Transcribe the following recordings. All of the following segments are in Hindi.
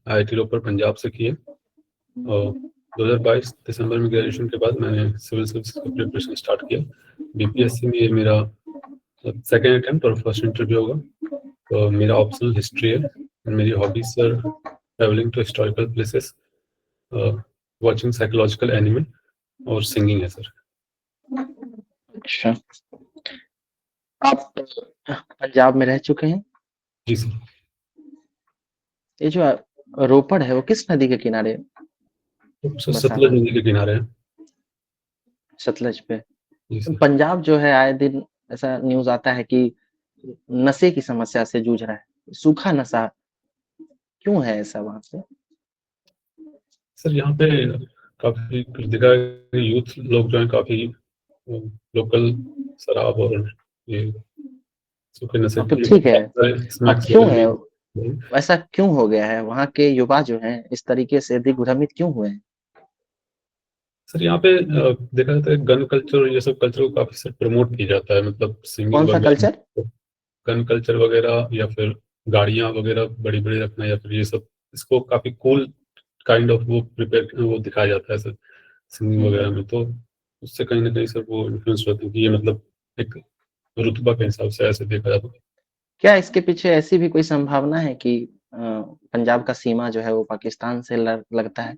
IIT रोपड़ पंजाब से की है और 2022 दिसंबर में ग्रेजुएशन के बाद मैंने सिविल सर्विस का प्रिपरेशन स्टार्ट किया। BPSC में ये मेरा सेकेंड अटेम्प्ट और फर्स्ट इंटरव्यू होगा। तो मेरा ऑप्शनल हिस्ट्री है। मेरी hobbies sir travelling to historical places, watching psychological anime और सिंगिंग है सर। अच्छा, आप पंजाब में रह चुके हैं? जी सर। ये जो रोपड़ है वो किस नदी के किनारे तो सर बसा सतलज हुआ है? नदी के किनारे है। सतलज पे। जी सर। पंजाब जो है आए दिन ऐसा न्यूज आता है कि नशे की समस्या से जूझ रहा है, सूखा नशा क्यों है ऐसा वहां पे? सर यहाँ पे काफी कुछ दिखा है कि यूथ लोग जो है काफी लोकल शराब और ये सूखे नशे तो ठीक है, अब स्नैक्स क्यों वगैरह है भी। ऐसा क्यों हो गया है? वहाँ के युवा जो हैं इस तरीके से दिग्भ्रमित क्यों हुए हैं? सर यहाँ पे देखा जाता है गन कल्चर और ये सब कल्चर को काफी सर प्रमोट किया जाता है, मतलब सिंगिंग कौन सा कल्चर? वगैरह, गन कल्चर वगैरह या फिर गाड़ियाँ वगैरह बड़ी बड़ी रखना या फिर ये सब, इसको काफी कूल काइंड ऑफ वो प्रिपेयर वो दिखाया जाता है सर सिंगिंग वगैरह में। तो उससे कहीं ना कहीं सर वो इन्फ्लुएंस होते हैं कि ये मतलब एक रुतबा के हिसाब से ऐसे देखा जाता है। क्या इसके पीछे ऐसी भी कोई संभावना है कि पंजाब का सीमा जो है वो पाकिस्तान से लगता है?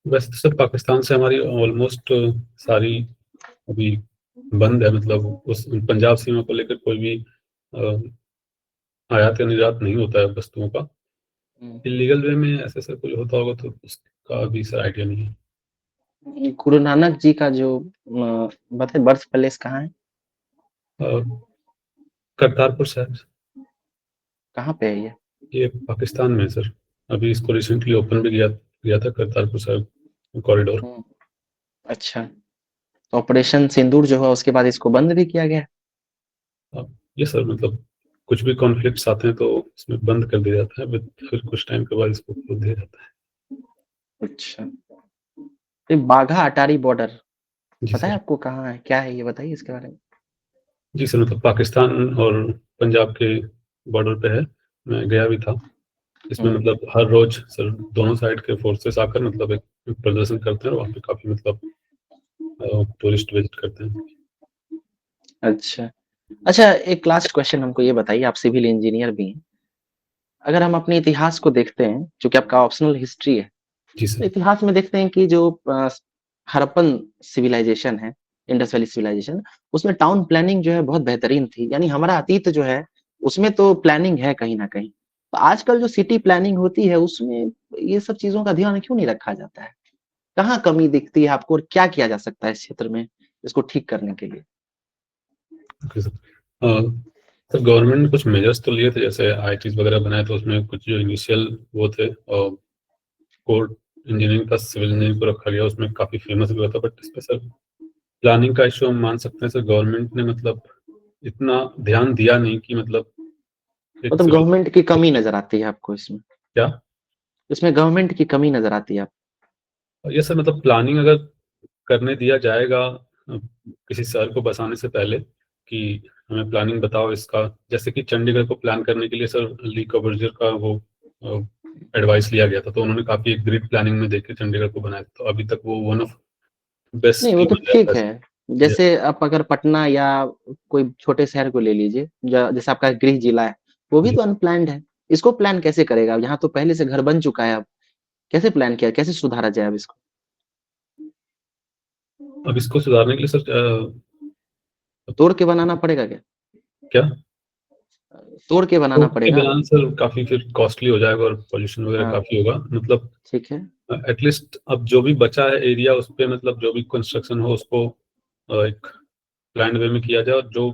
वैसे तो सर पाकिस्तान से हमारी ऑलमोस्ट सारी अभी बंद है, मतलब उस पंजाब सीमा को लेकर कोई भी आयात या निर्यात नहीं होता है वस्तुओं का। इलीगल वे में ऐसे ऐसा कुछ होता होगा तो उसका भी सर आइडिया नहीं है। गुरु नानक जी का जो बताए बर्थ प्लेस कहाँ है? करतारपुर साहब, कहाँ पे है ये? ये पाकिस्तान में है सर। अभी इसको रिसेंटली ओपन भी किया गया था करतारपुर साहब कॉरिडोर। अच्छा, तो ऑपरेशन सिंदूर जो हुआ उसके बाद इसको बंद भी किया गया? ये सर मतलब कुछ भी कॉन्फ्लिक्ट्स आते हैं तो इसमें बंद कर दिया जाता है, फिर कुछ टाइम के बाद इसको खोल दिया जाता है। अच्छा, ये बाघा अटारी बॉर्डर जी पता है सर। आपको कहाँ है, क्या है ये बताइए इसके बारे में। जी सर, मतलब पाकिस्तान और पंजाब के बॉर्डर पे है। मैं गया भी था। इसमें मतलब हर रोज सर दोनों साइड के फोर्सेस आकर मतलब एक प्रदर्शन करते हैं और वहाँ पे काफी मतलब टूरिस्ट विजिट करते हैं। अच्छा, अच्छा, एक लास्ट क्वेश्चन हमको ये बताइए, आप सिविल इंजीनियर भी हैं। अगर हम अपने इतिहास को देखते हैं, जो कि आपका ऑप्शनल हिस्ट्री है, जी तो सर। इतिहास में देखते हैं कि जो हड़प्पन सिविलाइजेशन है, इंडस वैली सिविलाइजेशन, उसमें टाउन प्लानिंग जो है बहुत बेहतरीन थी। यानी हमारा अतीत जो है उसमें तो प्लानिंग है कहीं ना कहीं। तो आजकल जो सिटी प्लानिंग होती है उसमें ये सब चीजों का ध्यान क्यों नहीं रखा जाता है? कहाँ कमी दिखती है आपको और क्या किया जा सकता है इस क्षेत्र में इसको ठीक करने के लिए? Okay sir. सर गवर्नमेंट ने कुछ मेजर्स तो लिए थे, जैसे IITs वगैरह बनाए, तो उसमें कुछ जो इनिशियल वो थे कोड इंजीनियरिंग का सिविल इंजीनियरिंग को रखा गया, उसमें काफी फेमस भी हुआ था। बट इस पे सर प्लानिंग का इशू हम मान सकते हैं सर, गवर्नमेंट ने मतलब इतना ध्यान दिया नहीं कि मतलब एक मतलब सिविल। गवर्नमेंट की कमी नजर आती है आपको इसमें? क्या? इसमें गवर्नमेंट की कमी नजर आती है आप? ये सर मतलब प्लानिंग अगर करने दिया जाएगा किसी शहर को बसाने से पहले कि हमें प्लानिंग बताओ इसका, जैसे कि चंडीगढ़ को प्लान करने के लिए सर ली कबर्जर का वो एडवाइस लिया गया था, तो उन्होंने काफी ग्रिड प्लानिंग में देख के चंडीगढ़ को बनाया था। तो अभी तक वो वन ऑफ नहीं बेस्ट वो तो बन जाता ठीक है। है। जैसे आप अगर पटना या कोई छोटे शहर को ले लीजिए, जैसे आपका गृह जिला है, वो भी जी। तो अनप्लैन्ड है। इसको प्लान कैसे करेगा? यहाँ तो पहले से घर बन चुका है, अब कैसे प्लान किया, कैसे सुधारा जाए अब इसको? अब इसको सुधारने के लिए सर तोड़ के बनाना पड़ेगा क्या? क्या? तोड़ के बनाना के पड़ेगा? बनाना सर काफी फिर कॉस्टली हो जाएगा और पोल्यूशन वगैरह हाँ, काफी होगा, मतलब ठीक है। एटलीस्ट अब जो भी बचा है एरिया उस पे मतलब जो भी कंस्ट्रक्शन हो उसको एक प्लान वे में किया जाए, और जो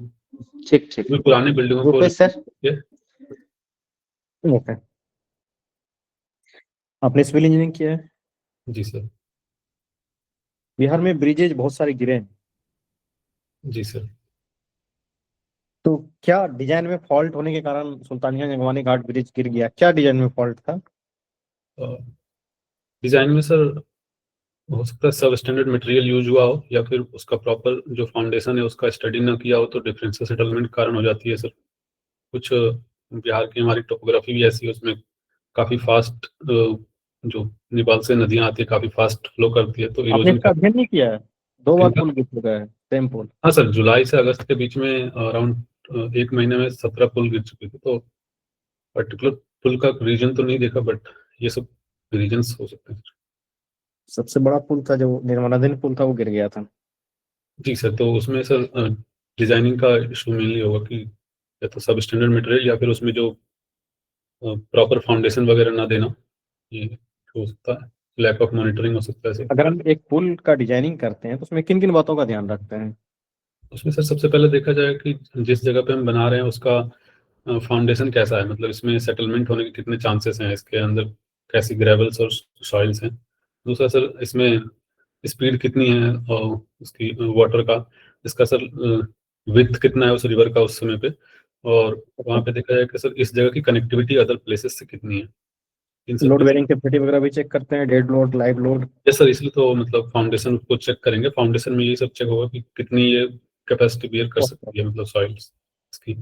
ठीक ठीक। भी पुरानी बिल्डिंगों को रूपेश replace सर। करके। ओके, आपने सिविल इंजीनियरिंग किया है। जी सर। बिहार में ब्रिजेज बहुत सारे गिरे हैं, जी सर। तो क्या डिजाइन में फॉल्ट होने के कारण सुल्तानिया जंगवानी घाट ब्रिज गिर गया? क्या डिजाइन में फॉल्ट था? डिजाइन में सर हो सकता है सब स्टैंडर्ड मटेरियल यूज हुआ हो, या फिर उसका प्रॉपर जो फाउंडेशन है उसका स्टडी ना किया हो, तो डिफरेंशियल सेटलमेंट कारण हो जाती है सर। कुछ बिहार की हमारी टोपोग्राफी भी ऐसी है, उसमें काफी फास्ट जो नेपाल से नदियां आती है काफी फास्ट फ्लो करती है, तो आपने इरोजन इसका अध्ययन नहीं किया है? 2 बार इनका पुल गिर चुका है, सेम पुल। हाँ सर, जुलाई से अगस्त के बीच में अराउंड 1 महीने में 17 पुल गिर चुके थे, तो पर्टिकुलर पुल का रीजन तो नहीं देखा, बट ये सब रीजन्स हो सकते हैं। सबसे बड़ा पुल था जो निर्माणाधीन पुल था वो गिर गया था। जी सर, तो उसमें सर डिजाइनिंग का इशू मेनली होगा कि या तो सब स्टैंडर्ड मटेरियल या फिर उसमें जो प्रॉपर फाउंडेशन वगैरह ना देना, ये हो सकता है। लैक ऑफ मॉनिटरिंग हो सकता है सर। अगर हम एक पुल का डिजाइनिंग करते हैं तो उसमें किन-किन बातों का ध्यान रखते हैं? उसमें सर सबसे पहले देखा जाए कि जिस जगह पे हम बना रहे हैं उसका फाउंडेशन कैसा है, मतलब इसमें सेटलमेंट होने के कितने चांसेस हैं, इसके अंदर कैसी ग्रेवल्स और सॉइल्स हैं। दूसरा सर, इसमें स्पीड कितनी है और उसकी वाटर का, इसका सर विड्थ कितना है उस रिवर का उस समय पे, और वहाँ पे देखा जाए कि सर इस जगह की कनेक्टिविटी अदर प्लेसेस से कितनी है। इन सब लोड के बेयरिंग कैपेसिटी वगैरह भी चेक करते हैं, dead load, live load? Yes sir, इसलिए तो मतलब फाउंडेशन को चेक करेंगे, फाउंडेशन में ये सब चेक होगा कि कितनी ये कैपेसिटी बियर कर सकती है, मतलब सॉइल्स इसकी।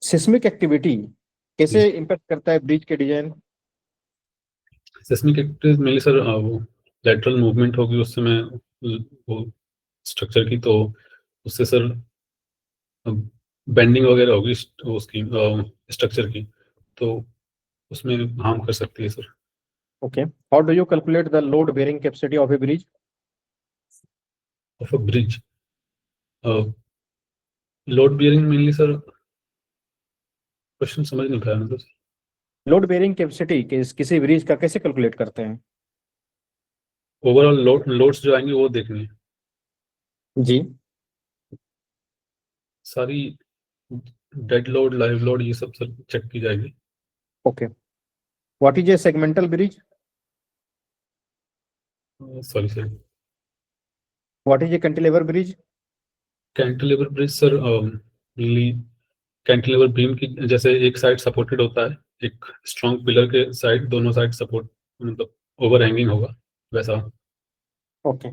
सिस्मिक एक्टिविटी कैसे जी। इम्पैक्ट करता है ब्रिज के design? Seismic activities mainly sir वो लैटरल मूवमेंट होगी उस समय वो स्ट्रक्चर की, तो उससे सर बेंडिंग वगैरह होगी उसकी स्ट्रक्चर की, तो उसमें हार्म कर सकती है sir. Okay, how do you calculate the load bearing capacity of A bridge? Of a bridge, load bearing mainly sir, question समझ नहीं पाया मतलब। लोड बेयरिंग कैपेसिटी किसी ब्रिज का कैसे कैलकुलेट करते हैं? ओवरऑल लोड्स जो आएंगे वो देखनी है जी। सारी, डेड लोड, लाइव लोड, ये सब सर चेक की जाएगी। Okay, what is a segmental bridge? Sorry sir, what is a cantilever bridge? Cantilever bridge sir mainly cantilever beam की जैसे एक साइड सपोर्टेड होता है, एक स्ट्रॉन्ग पिलर के साइड, दोनों साइड सपोर्ट मतलब ओवर हैंगिंग होगा वैसा। Okay,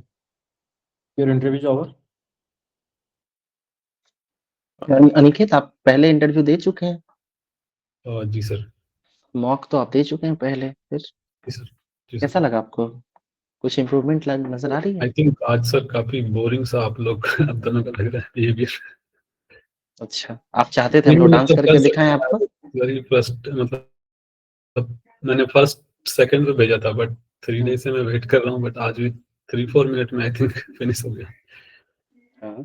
your interview is over. Aniket, आप पहले इंटरव्यू दे चुके हैं? जी सर। मॉक तो आप दे चुके हैं पहले, फिर जी सर। जी कैसा सर। लगा आपको? कुछ इम्प्रूवमेंट नजर आ रही है? आई थिंक आज सर काफी बोरिंग सा आप लोग आप दोनों का लग रहा है बिहेवियर। अच्छा, आप चाहते थे हम लोग डांस मतलब करके कर दिखाएं सकते आपको? हैं वेरी फर्स्ट, मतलब मैंने फर्स्ट सेकंड पे भेजा था, बट 3 डेज से मैं वेट कर रहा हूँ, बट आज भी 3-4 मिनट में आई थिंक फिनिश हो गया। हाँ,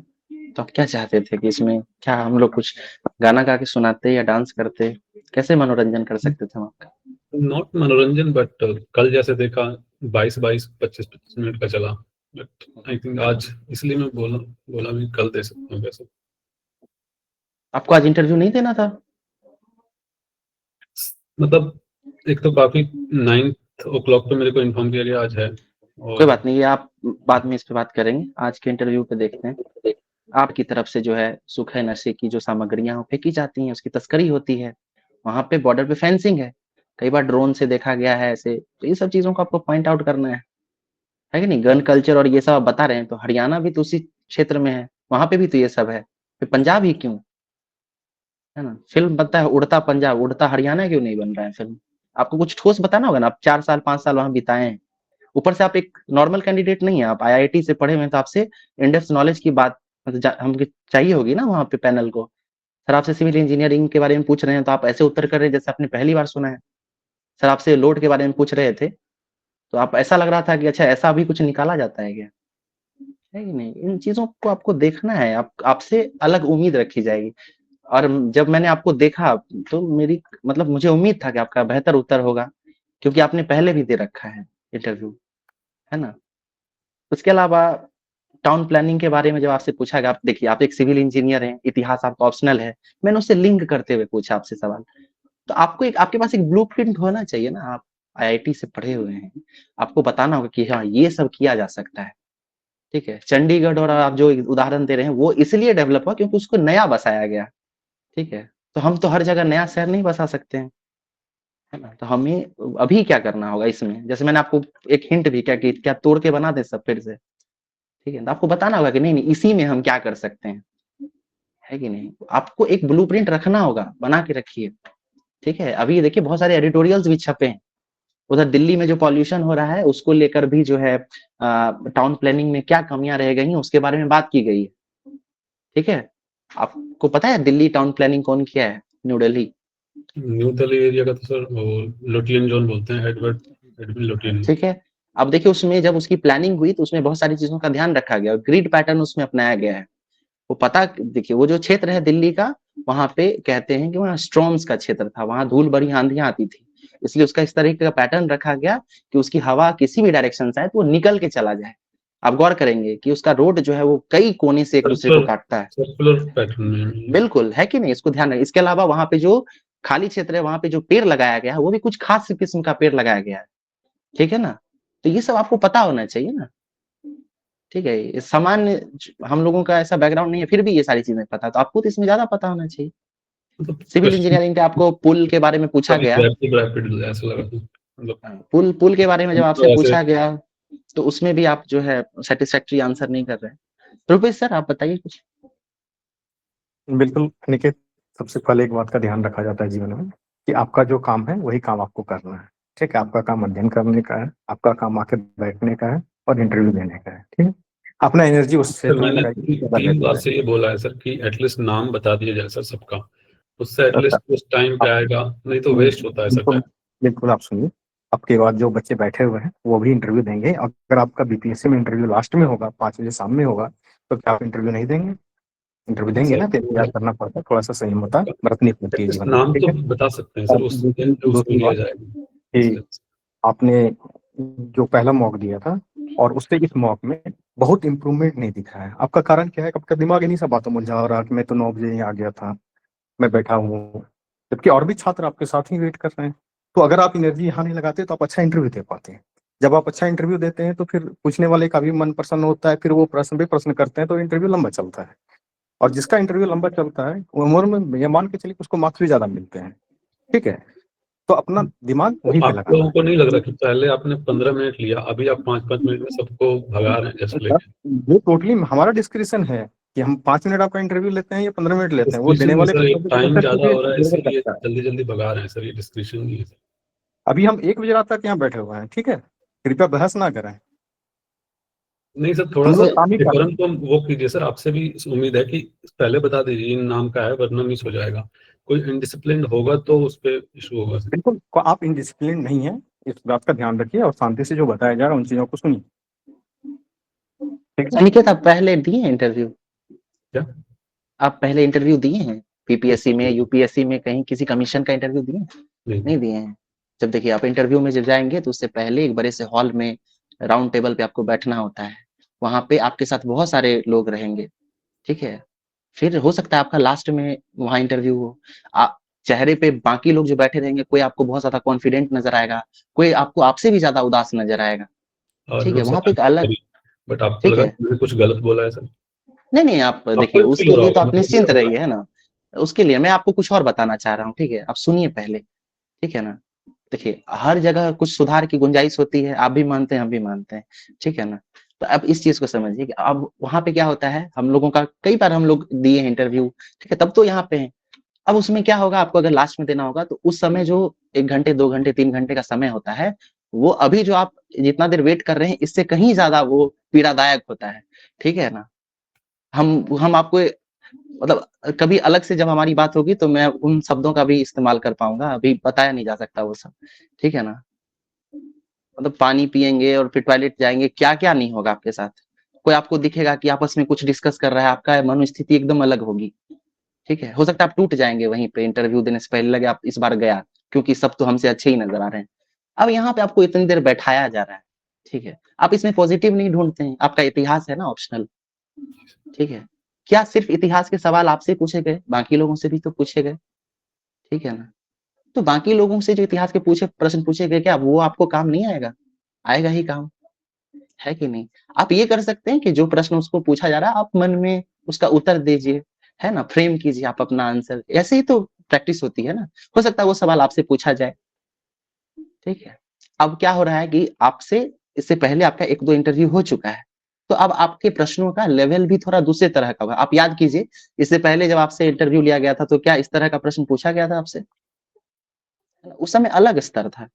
तो आप क्या चाहते थे कि इसमें क्या हम लोग कुछ गाना गा के सुनाते या डांस करते? कैसे मनोरंजन कर सकते थे हम आपका? नॉट मनोरंजन, बट कल जैसे देखा 22-22, 25-25 मिनट का चला, बट आई थिंक आज इसलिए मैं बोला बोला भी कल दे सकता हूँ वैसे। आपको आज इंटरव्यू नहीं देना था? मतलब एक तो काफी 9 o'clock पे मेरे को इन्फॉर्म किया गया आज है, कोई और बात नहीं, ये आप बाद में इस पे बात करेंगे। आज के इंटरव्यू पे देखते हैं। आपकी तरफ से जो है सूखे नशे की जो सामग्रियां फेंकी जाती हैं, उसकी तस्करी होती है। वहां पे बॉर्डर पे फेंसिंग है, कई बार ड्रोन से देखा गया है ऐसे, तो ये सब चीजों को आपको पॉइंट आउट करना है कि नहीं? गन कल्चर और ये सब आप बता रहे हैं, तो हरियाणा भी तो उसी क्षेत्र में है, वहां पे भी तो ये सब है, फिर पंजाब ही क्यों? है ना? फिल्म बनता है उड़ता पंजाब, उड़ता हरियाणा क्यों नहीं बन रहा है फिल्म? आपको कुछ ठोस बताना होगा ना, आप 4 साल 5 साल वहां बिताए हैं। ऊपर से आप एक नॉर्मल कैंडिडेट नहीं है, आप आईआईटी से पढ़े हुए हैं, तो आपसे इंडेप्थ नॉलेज की बात मतलब हमको चाहिए होगी ना वहाँ पे पैनल को। सर आपसे सिविल इंजीनियरिंग के बारे में पूछ रहे हैं, तो आप ऐसे उत्तर कर रहे हैं जैसे आपने पहली बार सुना है। सर आपसे लोड के बारे में पूछ रहे थे, तो आप ऐसा लग रहा था कि अच्छा ऐसा भी कुछ निकाला जाता है क्या? है कि नहीं? इन चीज़ों को आपको देखना है, आप आपसे अलग उम्मीद रखी जाएगी। और जब मैंने आपको देखा, तो मेरी मतलब मुझे उम्मीद था कि आपका बेहतर उत्तर होगा, क्योंकि आपने पहले भी दे रखा है इंटरव्यू, है ना? उसके अलावा टाउन प्लानिंग के बारे में जब आपसे पूछा गया, आप देखिए आप एक सिविल इंजीनियर हैं, इतिहास आपका ऑप्शनल है, मैंने उससे लिंक करते हुए पूछा आपसे सवाल। तो आपको एक आपके पास एक ब्लूप्रिंट होना चाहिए ना, आप आईआईटी से पढ़े हुए हैं, आपको बताना होगा कि हाँ, ये सब किया जा सकता है, ठीक है? चंडीगढ़ और आप जो उदाहरण दे रहे हैं, वो इसलिए डेवलप हुआ क्योंकि उसको नया बसाया गया, ठीक है? तो हम तो हर जगह नया शहर नहीं बसा सकते हैं, है ना? तो हमें अभी क्या करना होगा इसमें, जैसे मैंने आपको एक हिंट भी किया कि क्या तोड़ के बना दें सब फिर से, ठीक है? तो आपको बताना होगा कि नहीं-नहीं इसी में हम क्या कर सकते हैं, है कि नहीं? आपको एक ब्लूप्रिंट रखना होगा, बना के रखिए, ठीक है, अभी देखिए बहुत सारे एडिटोरियल्स भी छपे हैं। उधर दिल्ली में जो पॉल्यूशन हो रहा है उसको लेकर भी जो है टाउन प्लानिंग में क्या कमियां रह गई हैं उसके बारे में बात की गई है। ठीक है, आपको पता है दिल्ली टाउन प्लानिंग कौन किया है? New Delhi. New Delhi area का तो सर वो लोटियन जोन बोलते हैं, एडविन लोटियन। ठीक है, अब देखिए उसमें जब उसकी प्लानिंग हुई तो उसमें बहुत सारी चीजों का ध्यान रखा गया और ग्रिड पैटर्न उसमें अपनाया गया है। वो पता देखिए वो जो क्षेत्र है दिल्ली का, वहां पे कहते हैं कि वहाँ स्ट्रॉम्स का क्षेत्र था, वहां धूल भरी आंधियां आती थी, इसलिए उसका इस तरीके का पैटर्न रखा गया कि उसकी हवा किसी भी डायरेक्शन से आए तो वो निकल के चला जाए। आप गौर करेंगे कि उसका रोड जो है वो कई कोने से एक दूसरे को काटता है। सर्कुलर पैटर्न में। बिल्कुल, है कि नहीं? इसको ध्यान रखें। इसके अलावा वहाँ पे जो खाली क्षेत्र है, वहाँ पे जो पेड़ लगाया गया है, वो भी कुछ खास किस्म का पेड़ लगाया गया है। ठीक है ना? तो ये सब आपको पता होना चाहिए ना। ठीक है, ये सामान्य हम लोगों का ऐसा बैकग्राउंड नहीं है, फिर भी ये सारी चीजें पता है, तो आपको तो इसमें ज्यादा पता होना चाहिए। मतलब सिविल क्वेश्चन इंजीनियरिंग के आपको पुल के बारे में पूछा काफी गया। रैपिड ऐसा लगा था, मतलब पुल के बारे में जब आपसे तो ऐसे। पूछा गया तो उसमें भी आप जो है सेटिस्फैक्टरी आंसर नहीं कर रहे हैं। रुपेश सर आप बताइए कुछ। बिल्कुल निकेत, सबसे पहले एक बात का ध्यान रखा जाता है जीवन में कि आपका जो काम है वही काम आपको करना है। ठीक है, आपका काम अध्ययन करने का है, आपका काम आके बैठने का है और इंटरव्यू देने का है। ठीक है, अपना एनर्जी उस सर क्षेत्र में मैंने लगाइए, ज़्यादा 3 बार बेहतर से ये बोला है सर कि एटलीस्ट नाम बता दिया जाए सर सबका, उससे एटलीस्ट उस टाइम पे है। आएगा, नहीं तो वेस्ट होता है सर बिल्कुल टाइम। बिल्कुल, आप सुनिए, आपके बाद जो बच्चे बैठे हुए हैं वो भी इंटरव्यू देंगे। अगर आपका बीपीएससी में इंटरव्यू लास्ट में होगा, 5 बजे शाम में होगा, तो क्या आप इंटरव्यू नहीं देंगे? इंटरव्यू देंगे सर ना, तो इंतजार करना पड़ता है, थोड़ा सा संयमता बरतनी पड़ती है एटलीस्ट जीवन में। नाम ठीक तो है, बता सकते हैं सर, और उस दूसरी उसमें दूसरी लिया बात जाएगा। कि आपने जो पहला मॉक दिया था और उससे इस मॉक में बहुत इंप्रूवमेंट नहीं दिख रहा है। आपका कारण क्या है? आपका दिमाग इन्हीं सब बातों में उलझा हो रहा है कि मैं तो 9 बजे ही आ गया था, मैं बैठा हूँ, जबकि और भी छात्र आपके साथ ही वेट कर रहे हैं। तो अगर आप एनर्जी यहाँ नहीं लगाते तो आप अच्छा इंटरव्यू दे पाते हैं। जब आप अच्छा इंटरव्यू देते हैं तो फिर पूछने वाले का भी मन प्रसन्न होता है, फिर वो प्रश्न भी प्रश्न करते हैं, तो इंटरव्यू लंबा चलता है। और जिसका इंटरव्यू लंबा चलता है वो उम्र में ये मान के चलिए उसको मार्क्स भी ज्यादा मिलते हैं। ठीक है, तो अपना दिमाग तो वहीं पे आप लगाना लोगों को नहीं लग रहा कि पहले आपने 15 मिनट लिया, अभी आप 5-5 मिनट में सबको भगा रहे हैं जैसे है। लेके? ये टोटली हमारा डिस्क्रिप्शन है कि हम 5 मिनट आपका इंटरव्यू लेते हैं या 15 मिनट लेते हैं, वो देने डिस्कशन में वाले सर का एक टाइम ज्यादा हो रहा है निर्भर इसीलिए करता है। जल्दी जल्दी भगा रहे हैं सर, ये डिस्कशन नहीं है सर। अभी हम 1 बजे रात तक यहाँ बैठे हुए हैं। ठीक है, कृपया बहस ना करें। नहीं सर, थोड़ा हम सा लोग काम ही कर रहे हैं। डिफरेंस तो वो कीजिए सर, आपसे भी उम्मीद है कि पहले बता दीजिए इन नाम का है, वरना मिस हो जाएगा। कोई इनडिसिप्लिन होगा तो उस पर इशू होगा सर। बिल्कुल, आप इनडिसिप्लिन नहीं है, इस बात का ध्यान रखिए और शांति से जो बताया जा रहा है उन चीजों को सुनिए। ठीक है, अनिकेत आप पहले दिए इंटरव्यू? क्या? आप पहले इंटरव्यू दिए हैं पीपीएससी में, नहीं यूपीएससी में, कहीं किसी कमीशन का इंटरव्यू दिए हैं? नहीं। नहीं दिए हैं। जब देखिए आप इंटरव्यू में जब जाएंगे तो उससे पहले एक बड़े से हॉल में राउंड टेबल पे आपको बैठना होता है। वहां पे आपके साथ बहुत सारे लोग रहेंगे। ठीक है, फिर हो सकता है आपका लास्ट में वहाँ इंटरव्यू हो। आप चेहरे पे बाकी लोग जो बैठे रहेंगे, कोई आपको बहुत ज्यादा कॉन्फिडेंट नजर आएगा, कोई आपको आपसे भी ज्यादा उदास नजर आएगा। ठीक नो है, सर, वहां पे एक अलग। बट आपको ठीक लगा है, कि मैंने कुछ गलत बोला है सर? नहीं नहीं आप आपको देखिए ही फील उसके हो रहा लिए तो होगा आप ना, तो निश्चिंत मेरा होता रहिए, है ना। उसके लिए मैं आपको कुछ और बताना चाह रहा हूँ। ठीक है, आप सुनिए पहले। ठीक है ना, देखिए हर जगह कुछ सुधार की गुंजाइश होती है, आप भी मानते हैं हम भी मानते हैं। ठीक है ना, तो अब इस चीज को समझिए कि अब वहां पे क्या होता है, हम लोगों का कई बार हम लोग दिए हैं इंटरव्यू। ठीक है, तब तो यहाँ पे हैं। अब उसमें क्या होगा, आपको अगर लास्ट में देना होगा तो उस समय जो 1 घंटे 2 घंटे 3 घंटे का समय होता है, वो अभी जो आप जितना देर वेट कर रहे हैं इससे कहीं ज्यादा वो पीड़ादायक होता है। ठीक है ना, हम आपको मतलब कभी अलग से जब हमारी बात होगी तो मैं उन शब्दों का भी इस्तेमाल कर पाऊंगा, अभी बताया नहीं जा सकता वो सब। ठीक है ना, मतलब पानी पिएंगे और फिर टॉयलेट जाएंगे, क्या क्या नहीं होगा आपके साथ। कोई आपको दिखेगा कि आपस में कुछ डिस्कस कर रहा है, आपका मनोस्थिति एकदम अलग होगी। ठीक है, हो सकता है आप टूट जाएंगे वहीं पे इंटरव्यू देने से पहले, लगे आप इस बार गया, क्योंकि सब तो हमसे अच्छे ही नजर आ रहे हैं। अब यहाँ पे आपको इतनी देर बैठाया जा रहा है। ठीक है, आप इसमें पॉजिटिव नहीं ढूंढते हैं, आपका इतिहास है ना ऑप्शनल। ठीक है, क्या सिर्फ इतिहास के सवाल आपसे पूछे गए? बाकी लोगों से भी तो पूछे गए। ठीक है ना, तो बाकी लोगों से जो इतिहास के पूछे प्रश्न पूछे गए, क्या वो आपको काम नहीं आएगा? आएगा ही काम, है कि नहीं? आप ये कर सकते हैं कि जो प्रश्न उसको पूछा जा रहा है, आप मन में उसका उत्तर दीजिए, है ना? फ्रेम कीजिए आप अपना आंसर, ऐसे ही तो प्रैक्टिस होती है ना। हो सकता है वो सवाल आपसे पूछा जाए। ठीक है, अब क्या हो रहा है कि आपसे इससे पहले आपका 1-2 इंटरव्यू हो चुका है, तो अब आपके प्रश्नों का लेवल भी थोड़ा दूसरे तरह का होगा। आप याद कीजिए, इससे पहले जब आपसे इंटरव्यू लिया गया था, तो क्या इस तरह का प्रश्न पूछा गया था आपसे? उस समय अलग स्तर था,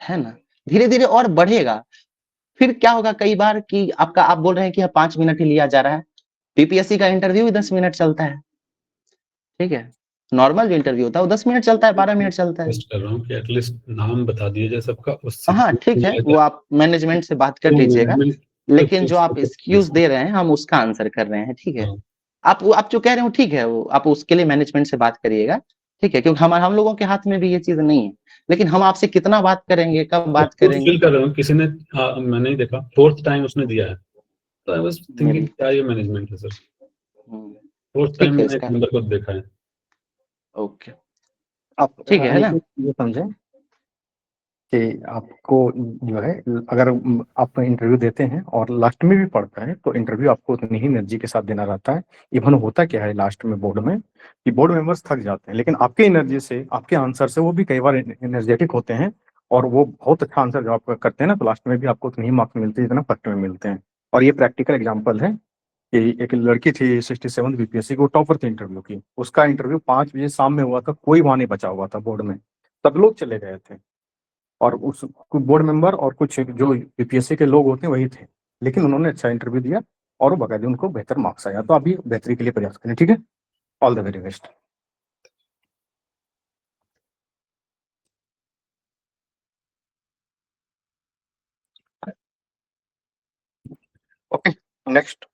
है ना? धीरे-धीरे और बढ़ेगा। फिर क्या होगा कई बार कि आपका आप बोल रहे हैं कि 5 मिनट ही लिया जा रहा है। बीपीएससी का इंटरव्यू भी 10 मिनट चलता है, ठीक है? नॉर्मल जो इंटरव्यू होता है वो 10 मिनट चलता है, 12 मिनट चलता है। रिक्वेस्ट कर रहा हूँ कि एटलीस्ट नाम बता दिया जाए सबका, उससे हाँ, ठीक है, वो आप मैनेजमेंट से बात कर तो लीजिएगा। मैनेजमेंट लेकिन जो आप एक्सक्यूज़ दे रहे हैं, हम उसका आंसर कर रहे हैं, ठीक है? हाँ, आप जो कह रहे हो ठीक है, वो आप उसके लिए मैनेजमेंट से बात करिएगा, ठीक है? क्योंकि हम लोगों के हाथ में भी ये चीज़ नहीं है। लेकिन हम आपसे कितना बात करेंगे, कब बात खुद करेंगे? फील कर रहा हूँ किसी ने मैंने ही देखा 4th टाइम उसने दिया है, तो आई वाज थिंकिंग मेरी क्या ये मैनेजमेंट है सर। हुँ, 4th टाइम ठीक है मैंने एक इसका नंबर को देखा है। ओके, आप ठीक है ना? ये समझें कि आपको जो है अगर आप इंटरव्यू देते हैं और लास्ट में भी पड़ता है तो इंटरव्यू आपको उतनी ही एनर्जी के साथ देना रहता है। इवन होता क्या है लास्ट में बोर्ड में कि बोर्ड मेंबर्स थक जाते हैं, लेकिन आपके एनर्जी से, आपके आंसर से वो भी कई बार एनर्जेटिक होते हैं और वो बहुत अच्छा आंसर जब आप करते हैं ना तो लास्ट में भी आपको उतनी ही मार्क्स मिलते हैं जितना फर्स्ट में मिलते हैं। और ये प्रैक्टिकल एग्जाम्पल है कि एक लड़की थी 67 बीपीएससी की, वो टॉपर थी इंटरव्यू की। उसका इंटरव्यू 5 बजे शाम में हुआ था, कोई वहां नहीं बचा हुआ था बोर्ड में, सब लोग चले गए थे और उस कुछ बोर्ड मेंबर और कुछ जो यूपीएससी के लोग होते हैं वही थे, लेकिन उन्होंने अच्छा इंटरव्यू दिया और वो बाकायदे उनको बेहतर मार्क्स आया। तो अभी बेहतरी के लिए प्रयास करें, ठीक है। All the very best. Okay, next.